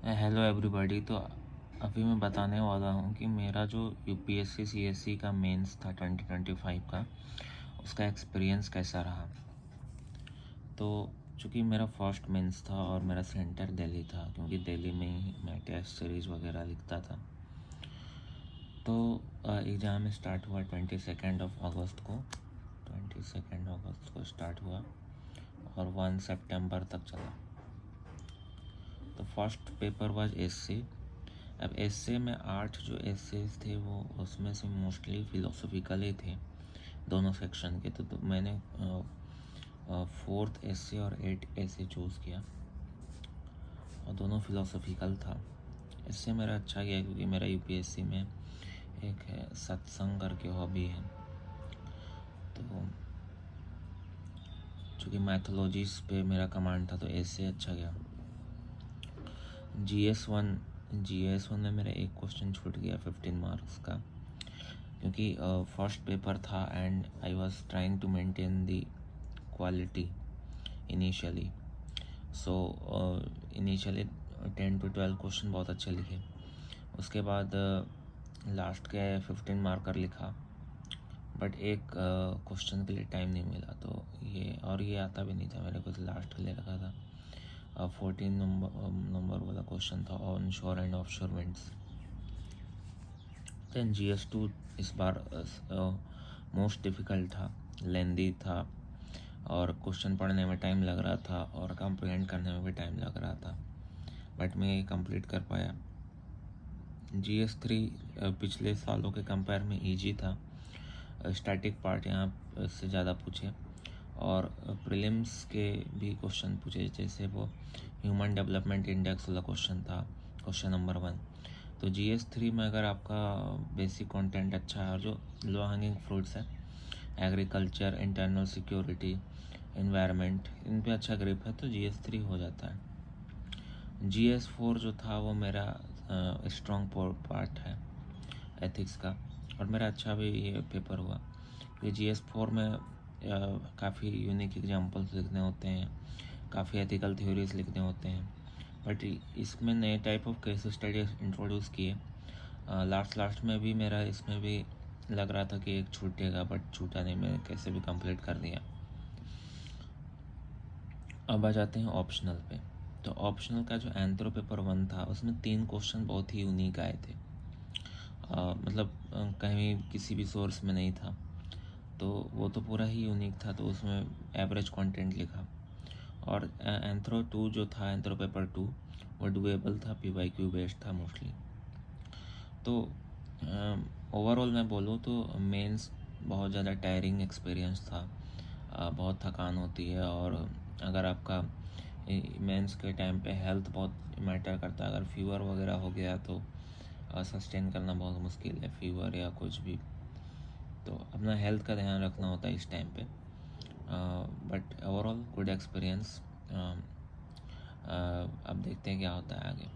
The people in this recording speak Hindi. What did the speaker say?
Hello everybody. तो अभी मैं बताने वाला हूँ कि मेरा जो यूपीएससी सीएससी का मेंस था 2025 का, उसका एक्सपीरियंस कैसा रहा। तो चूँकि मेरा फर्स्ट मेंस था और मेरा सेंटर दिल्ली था, क्योंकि दिल्ली में ही मैं टेस्ट सीरीज़ वगैरह लिखता था। तो एग्ज़ाम स्टार्ट हुआ 22 अगस्त को। 22 अगस्त को स्टार्ट हुआ और 1 सितंबर तक चला। तो फर्स्ट पेपर वाज एसए। अब एसए में 8 जो एसेज थे वो उसमें से मोस्टली फ़िलोसॉफ़िकल ही थे, दोनों सेक्शन के। तो मैंने 4th एसए और 8 एसए चूज़ किया और दोनों फ़िलोसॉफ़िकल था। इससे मेरा अच्छा गया क्योंकि मेरा यूपीएससी में एक है सत्संग करके हॉबी है। तो चूँकि मैथोलॉजीज़ पे मेरा कमांड था तो एसए अच्छा गया। जीएस वन में मेरा एक क्वेश्चन छूट गया 15 मार्क्स का, क्योंकि फर्स्ट पेपर था and I was trying to maintain the quality initially. So initially 10 to 12 question बहुत अच्छे लिखे। उसके बाद लास्ट के 15 मार्कर लिखा, बट एक क्वेश्चन के लिए टाइम नहीं मिला। तो ये आता भी नहीं था मेरे को, तो लास्ट ले रखा था। 14 नंबर वाला क्वेश्चन था ऑन शोर एंड ऑफ शोर विंड्स। देन GS2 इस बार मोस्ट डिफ़िकल्ट था, लेंदी था और क्वेश्चन पढ़ने में टाइम लग रहा था और कंप्रीहेंड करने में भी टाइम लग रहा था, बट मैं ये कंप्लीट कर पाया। GS3 पिछले सालों के कंपेयर में इजी था। स्टैटिक पार्ट यहाँ से ज़्यादा पूछे और प्रीलिम्स के भी क्वेश्चन पूछे, जैसे वो ह्यूमन डेवलपमेंट इंडेक्स वाला क्वेश्चन था, क्वेश्चन नंबर 1। तो GS3 में अगर आपका बेसिक कंटेंट अच्छा है और जो लो हैंगिंग फ्रूट्स है, एग्रीकल्चर, इंटरनल सिक्योरिटी, एनवायरनमेंट, इन पे अच्छा ग्रिप है, तो GS3 हो जाता है। GS4 जो था वो मेरा स्ट्रॉन्ग पार्ट है एथिक्स का, और मेरा अच्छा भी ये पेपर हुआ। क्योंकि GS4 में काफ़ी यूनिक एग्जांपल्स लिखने होते हैं, काफ़ी एथिकल थ्योरीज लिखने होते हैं, बट इसमें नए type of case studies introduce किए। लास्ट में भी मेरा इसमें भी लग रहा था कि एक छूटेगा, बट छूटा नहीं, मैंने कैसे भी कंप्लीट कर दिया। अब आ जाते हैं ऑप्शनल पे। तो ऑप्शनल का जो एंथ्रो पेपर 1 था उसमें 3 क्वेश्चन बहुत ही यूनिक आए थे, मतलब कहीं किसी भी सोर्स में नहीं था, तो वो तो पूरा ही यूनिक था, तो उसमें एवरेज कंटेंट लिखा। और एंथ्रो 2 जो था, एंथ्रो पेपर 2, वो डुएबल था, PYQ बेस्ड था मोस्टली। तो ओवरऑल मैं बोलूँ तो मेंस बहुत ज़्यादा टायरिंग एक्सपीरियंस था। बहुत थकान होती है, और अगर आपका मेंस के टाइम पे हेल्थ बहुत मैटर करता है। अगर फीवर वगैरह हो गया तो सस्टेन करना बहुत मुश्किल है, फीवर या कुछ भी। तो अपना हेल्थ का ध्यान रखना होता है इस टाइम पे। But overall good experience. अब देखते हैं क्या होता है आगे।